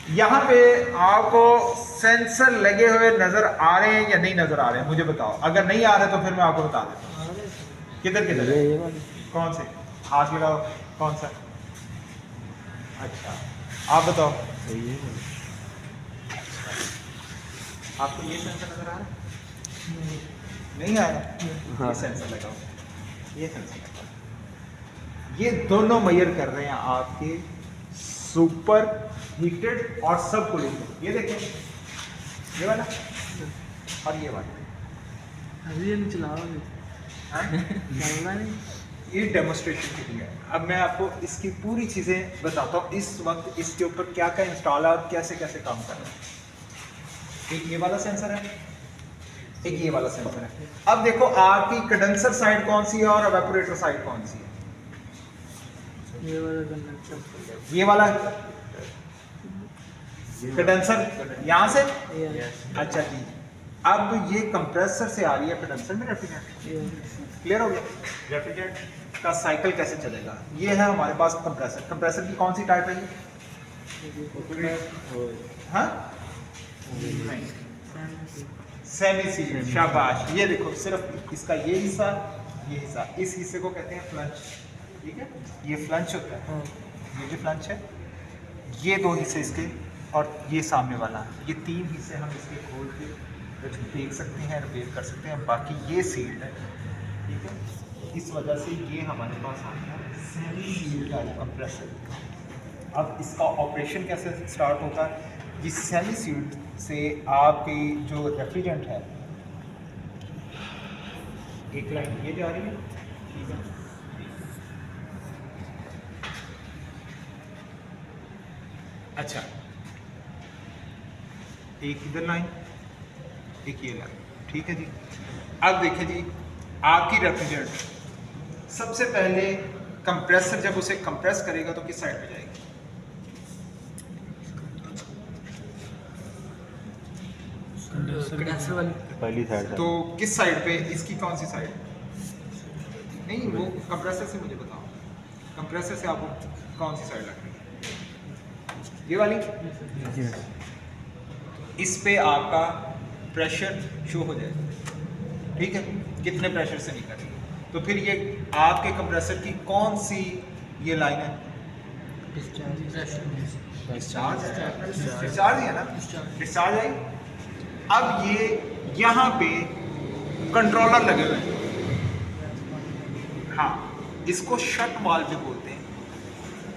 यहाँ पे आपको सेंसर लगे हुए नजर आ रहे हैं या नहीं नजर आ रहे हैं, मुझे बताओ। अगर नहीं आ रहे तो फिर मैं आपको बता देता हूँ। किधर किधर है? कौन से? हाथ लगाओ। कौन सा? अच्छा, आप बताओ। आपको ये सेंसर नजर आ रहा है? नहीं आ रहा? ये सेंसर लगाओ, ये सेंसर लगाओ। ये दोनों मेजर कर रहे हैं आपके सुपर हीटेड और सब कूलिंग। ये देखें, ये वाला और ये वाला। अभी नहीं चलाओगे? चलना नहीं। ये डेमोस्ट्रेशन के लिए है। अब मैं आपको इसकी पूरी चीज़ें बताता हूँ इस वक्त इसके ऊपर क्या क्या इंस्टॉल है और कैसे कैसे काम कर रहा है। एक ये वाला सेंसर है, एक ये वाला सेंसर है। अब देखो आपकी कंडेंसर साइड कौन सी है और एवेपोरेटर साइड कौन सी है? ये वाला कंडेंसर। ये वाला कंडेंसर यहाँ से। अच्छा जी, अब ये कंप्रेसर से आ रही है कंडेंसर में रेफ्रिजरेंट। क्लियर हो गया? रेफ्रिजरेंट का साइकिल कैसे चलेगा? ये है हमारे पास कंप्रेसर। कंप्रेसर की कौन सी टाइप है ये? हाँ, सेमी सील्ड। शाबाश। ये देखो, सिर्फ इसका ये हिस्सा, ये हिस्सा, इस हिस्से को कहते हैं फ्लंच। ठीक है, ये फ्लंच होता है। ये जो फ्लंच है, ये दो हिस्से इसके और ये सामने वाला, ये तीन हिस्से हम इसके खोल के देख सकते हैं, रिपेयर कर सकते हैं। बाकी ये सील्ड है। ठीक है, इस वजह से ये हमारे पास आ गया सेमी सील्ड का कंप्रेसर। अब इसका ऑपरेशन कैसे स्टार्ट होता है? ये सेमी सील्ड से आपकी जो रेफ्रिजरेंट है, एक लाइन ये जा रही है। ठीक है, अच्छा, एक इधर लाइन, एक ये लाइन। ठीक है जी। अब देखिए जी, आपकी रेफ्रिजरेंट सबसे पहले कंप्रेसर जब उसे कंप्रेस करेगा तो किस साइड पे जाएगी? कंडेंसर वाली पहली साइड। तो किस साइड पे? इसकी कौन सी साइड? नहीं, वो कंप्रेसर से मुझे बताओ, कंप्रेसर से आपको कौन सी साइड लग रही है? ये वाली। इस पे आपका प्रेशर शो हो जाएगा। ठीक है, कितने प्रेशर से निकल रही है। तो फिर ये आपके कंप्रेसर की कौन सी ये लाइन है? डिस्चार्ज है। डिस्चार्ज है ना? डिस्चार्ज आई। अब ये यहाँ पे कंट्रोलर लगे हुए हैं। हाँ, इसको शट वाल्व भी बोलते हैं,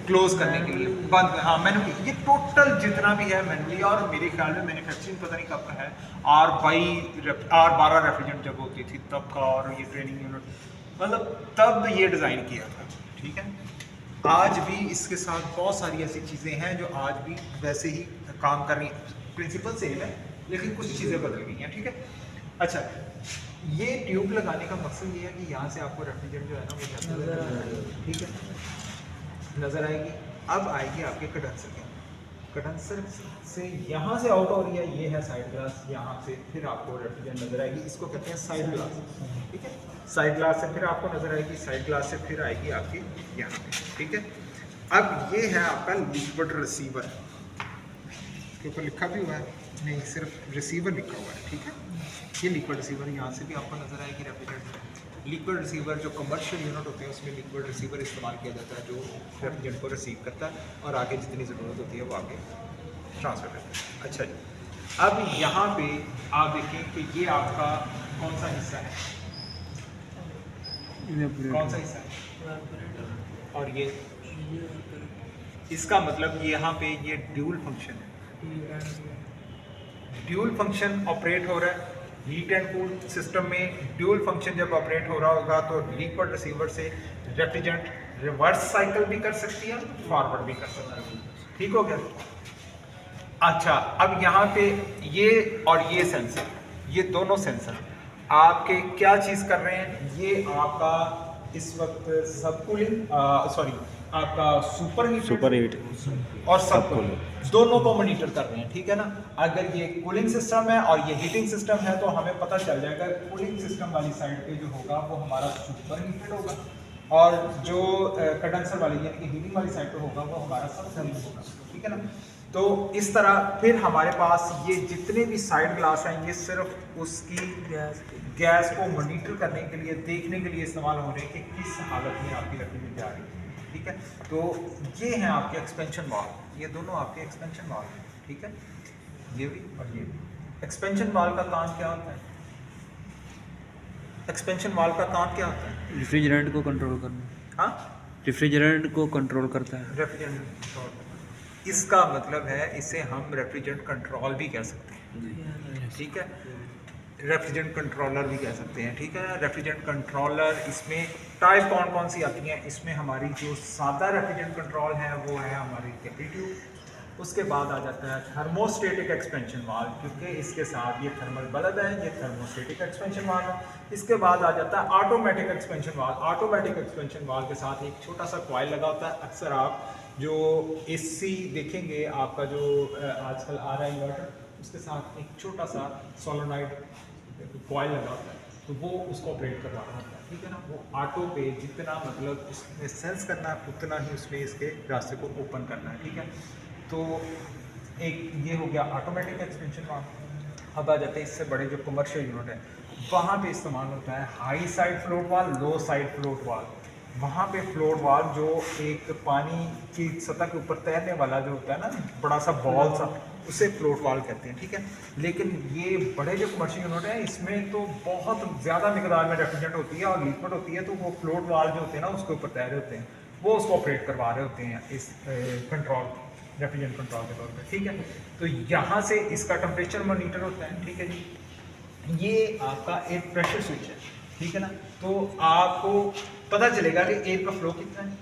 क्लोज करने के लिए, बंद। हाँ, मैनुअली। ये टोटल जितना भी है मैनुअली, और मेरे ख्याल में मैन्युफैक्चरिंग पता नहीं कब का है, R12 रेफ्रिजरेंट जब होती थी तब का, और ये ट्रेनिंग यूनिट मतलब तब ये डिज़ाइन किया था। ठीक है, आज भी इसके साथ बहुत सारी ऐसी चीज़ें हैं जो आज भी वैसे ही काम कर रही हैं। प्रिंसिपल सेम है लेकिन कुछ चीज़ें बदल गई हैं। ठीक है, अच्छा, ये ट्यूब लगाने का मकसद ये है कि यहाँ से आपको रेफ्रिजरेंट जो है ना वो जाता है। ठीक है, नज़र आएगी। अब आएगी आपके कंडेंसर के। कंडेंसर से यहाँ से आउट हो रही है, ये है साइड ग्लास। यहाँ से फिर आपको रेफ्रिजरेंट नज़र आएगी, इसको कहते हैं साइड ग्लास। ठीक है, साइड ग्लास से फिर आपको नज़र आएगी, साइड ग्लास से फिर आएगी आपकी यहाँ पे। ठीक है, अब ये है आपका लिक्विड रिसीवर। इसके ऊपर लिखा भी हुआ है, नहीं सिर्फ रिसीवर लिखा हुआ है। ठीक है, ये लिक्विड रिसीवर, यहाँ से भी आपको नज़र आएगी रेफ्रिजरेंट। लिक्विड रिसीवर जो कमर्शियल यूनिट होते हैं उसमें लिक्विड रिसीवर इस्तेमाल किया जाता है, जो रेफ्रिजरेंट को रिसीव करता है और आगे जितनी ज़रूरत होती है वो आगे ट्रांसफ़र करता है। अच्छा जी, अब यहाँ पे आप देखें कि ये आपका कौन सा हिस्सा है? कौन सा हिस्सा है? और ये इसका मतलब यहाँ पे ये ड्यूल फंक्शन है। ड्यूल फंक्शन ऑपरेट हो रहा है हीट एंड कूल सिस्टम में। ड्यूल फंक्शन जब ऑपरेट हो रहा होगा तो लिक्विड रिसीवर से रेफ्रिजरेंट रिवर्स साइकिल भी कर सकती है, फॉरवर्ड भी कर सकती है। ठीक हो गया? अच्छा, अब यहाँ पे ये और ये सेंसर, ये दोनों सेंसर आपके क्या चीज़ कर रहे हैं? ये आपका इस वक्त सब कूलिंग, सॉरी, आपका सुपर हीट और सब कूलिंग दोनों को मॉनिटर कर रहे हैं। ठीक है ना? अगर ये कूलिंग सिस्टम है और ये हीटिंग सिस्टम है तो हमें पता चल जाएगा कूलिंग सिस्टम वाली साइड पे जो होगा वो हमारा सुपर हीटेड होगा, और जो कंडेंसर वाली यानी कि हीटिंग वाली साइड पे होगा वो हमारा सब कूलिंग होगा। ठीक है ना? तो इस तरह फिर हमारे पास ये जितने भी साइड ग्लास हैं ये सिर्फ उसकी गैस को मॉनिटर करने के लिए, देखने के लिए इस्तेमाल हो रहे हैं कि किस हालत में आपकी लकड़ी जा रही है, ठीक है। तो ये हैं आपके एक्सपेंशन वाल, ये दोनों आपके एक्सपेंशन वाल हैं, ठीक है, ये भी और ये भी। एक्सपेंशन वाल का काम क्या होता है? एक्सपेंशन वाल का काम क्या होता है? रेफ्रिजरेंट को कंट्रोल करना। हाँ, रेफ्रिजरेंट को कंट्रोल करता है। रेफ्रिजरेंट कंट्रोल, इसका मतलब है इसे हम रेफ्रिजरेंट कंट्रोल भी कह सकते हैं, ठीक है, रेफ्रिजरेंट कंट्रोलर भी कह सकते हैं, ठीक है। रेफ्रिजरेंट कंट्रोलर, इसमें टाइप कौन कौन सी आती हैं? इसमें हमारी जो सादा रेफ्रिजरेंट कंट्रोल है वो है हमारी कैपरी ट्यूब, उसके बाद आ जाता है थर्मोस्टेटिक एक्सपेंशन वाल्व, क्योंकि इसके साथ ये थर्मल बल्ब है, ये थर्मोस्टेटिक एक्सपेंशन वाल्व है। इसके बाद आ जाता है automatic expansion valve. Automatic expansion valve के साथ एक छोटा सा कॉइल लगा होता है। अक्सर आप जो एसी देखेंगे, आपका जो आजकल आ रहा है इन्वर्टर, उसके साथ एक छोटा सा सोलोनाइड कॉइल लगा होता है, तो वो उसको ऑपरेट करवा रहा होता है, ठीक है ना। वो ऑटो पे जितना मतलब उसमें सेंस करना है उतना ही उसमें इसके रास्ते को ओपन करना है, ठीक है। तो एक ये हो गया ऑटोमेटिक एक्सपेंशन वाल्व। अब आ जाते हैं इससे बड़े जो कमर्शियल यूनिट है, वहाँ पे इस्तेमाल होता है हाई साइड फ्लोट वाल्व, लो साइड फ्लोट वाल्व। वहाँ पे फ्लोट वाल्व जो एक पानी की सतह के ऊपर तैरने वाला जो होता है ना, बड़ा सा बॉल सा, उसे फ्लोट वाल्व कहते हैं, ठीक है। लेकिन ये बड़े जो कमर्शियल यूनिट हैं इसमें तो बहुत ज़्यादा मिकदार में रेफ्रिजरेंट होती है और लिक्विड होती है, तो वो फ्लोट वाल्व जो होते हैं ना उसके ऊपर तैर रहे होते हैं, वो उसको ऑपरेट करवा रहे होते हैं इस कंट्रोल, रेफ्रिजरेंट कंट्रोल के तौर पे, ठीक है। तो यहाँ से इसका टेम्परेचर मॉनिटर होता है, ठीक है जी। ये आपका एयर प्रेशर स्विच है, ठीक है ना। तो आपको पता चलेगा कि एयर का फ्लो कितना है,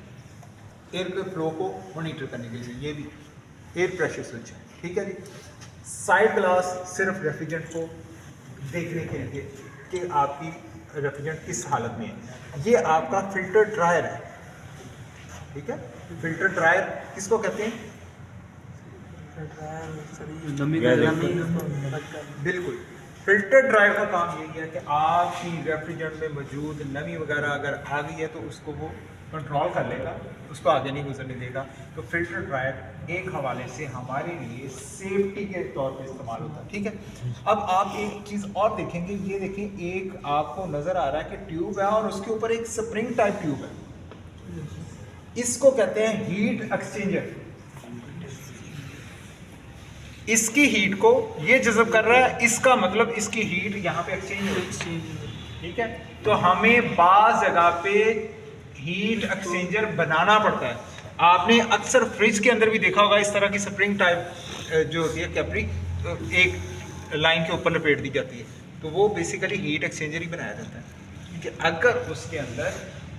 एयर के फ्लो को मॉनिटर करने के लिए ये भी एयर प्रेशर स्विच है, ठीक है जी। साइड ग्लास सिर्फ रेफ्रिजरेंट को देखने के लिए कि आपकी रेफ्रिजरेंट किस हालत में है। ये आपका फिल्टर ड्रायर है, ठीक है। फिल्टर ड्रायर किसको कहते हैं? बिल्कुल, फिल्टर ड्रायर का काम यही है कि आपकी रेफ्रिजरेंट में मौजूद नमी वगैरह अगर आ गई है तो उसको वो कंट्रोल कर लेगा, उसको आगे नहीं गुजरने देगा। तो फिल्टर ड्रायर एक हवाले से हमारे लिए सेफ्टी के तौर पे इस्तेमाल होता है, ठीक है। अब आप एक चीज़ और देखेंगे, ये देखें, एक आपको नज़र आ रहा है कि ट्यूब है और उसके ऊपर एक स्प्रिंग टाइप ट्यूब है, इसको कहते हैं हीट एक्सचेंजर। इसकी हीट को ये जज़ब कर रहा है, इसका मतलब इसकी हीट यहाँ पे एक्सचेंज हो रही है, ठीक है। तो हमें बाज़ जगह पे हीट एक्सचेंजर बनाना पड़ता है। आपने अक्सर फ्रिज के अंदर भी देखा होगा इस तरह की स्प्रिंग टाइप जो होती है कैपरी, एक लाइन के ऊपर लपेट दी जाती है, तो वो बेसिकली हीट एक्सचेंजर ही बनाया जाता है कि अगर उसके अंदर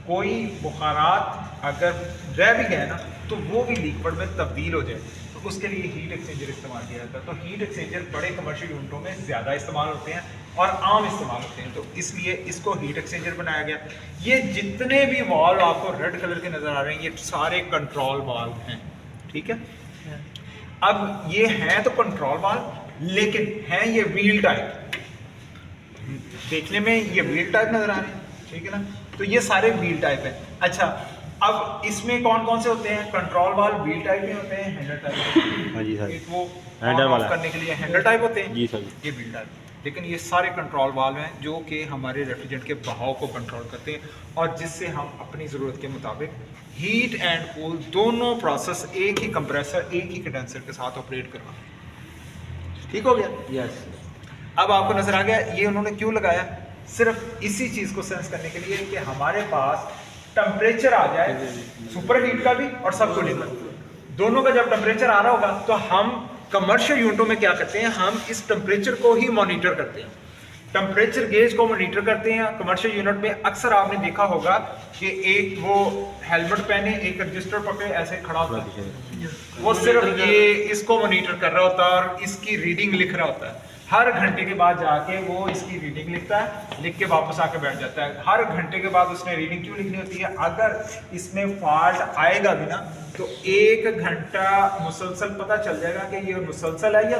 कोई बुखारात अगर रह भी गए ना तो वो भी लिक्विड में तब्दील हो जाए, तो उसके लिए हीट एक्सचेंजर इस्तेमाल किया जाता है। तो हीट एक्सचेंजर बड़े कमर्शियल यूनिटों में ज़्यादा इस्तेमाल होते हैं और आम इस्तेमाल होते हैं, तो इसलिए इसको हीट एक्सचेंजर बनाया गया। ये जितने भी वाल्व आपको रेड कलर के नज़र आ रहे हैं ये सारे कंट्रोल वाल्व हैं, ठीक है। अब ये हैं तो कंट्रोल वाल्व, लेकिन हैं ये व्हील टाइप, देखने में ये व्हील टाइप नज़र आ रहे हैं, ठीक है ना। तो ये सारे व्हील टाइप है। अच्छा, अब इसमें कौन कौन से होते हैं? कंट्रोल वाल्व व्हील टाइप में होते हैं, हैंडल टाइप होते हैं। हाँ जी सर, एक वो हैंडल वाला करने के लिए हैंडल टाइप होते हैं जी सर, ये व्हील टाइप। लेकिन ये सारे कंट्रोल वाल्व हैं जो कि हमारे रेफ्रिजरेंट के बहाव को कंट्रोल करते हैं और जिससे हम अपनी ज़रूरत के मुताबिक हीट एंड कूल दोनों प्रोसेस एक ही कंप्रेसर, एक ही कंडेंसर के साथ ऑपरेट करवाते हैं। ठीक हो गया? यस। अब आपको नजर आ गया ये उन्होंने क्यों लगाया? सिर्फ इसी चीज को सेंस करने के लिए कि हमारे पास टेम्परेचर आ जाए, सुपर हीट का भी और सबकुलिंग का, दोनों का जब टेम्परेचर आ रहा होगा तो हम कमर्शियल यूनिटों में क्या करते हैं, हम इस टेम्परेचर को ही मॉनिटर करते हैं, टेम्परेचर गेज को मॉनिटर करते हैं। कमर्शियल यूनिट में अक्सर आपने देखा होगा कि एक वो हेलमेट पहने, एक रजिस्टर पकड़े ऐसे खड़ा होता है, वो सिर्फ ये इसको मॉनिटर कर रहा होता है और इसकी रीडिंग लिख रहा होता है। हर घंटे के बाद जाके वो इसकी रीडिंग लिखता है, लिख के वापस आके बैठ जाता है। हर घंटे के बाद उसने रीडिंग क्यों लिखनी होती है? अगर इसमें फॉल्ट आएगा भी ना तो 1 घंटा मुसलसल पता चल जाएगा कि ये मुसलसल है या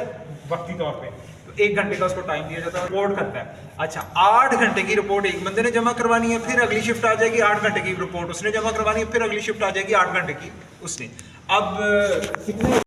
वक्ती तौर पे, तो 1 घंटे का उसको टाइम दिया जाता है, रिपोर्ट करता है। अच्छा, 8 घंटे की रिपोर्ट एक बंदे ने जमा करवानी है, फिर अगली शिफ्ट आ जाएगी, 8 घंटे की रिपोर्ट उसने जमा करवानी है, फिर अगली शिफ्ट आ जाएगी 8 घंटे की उसने। अब कितने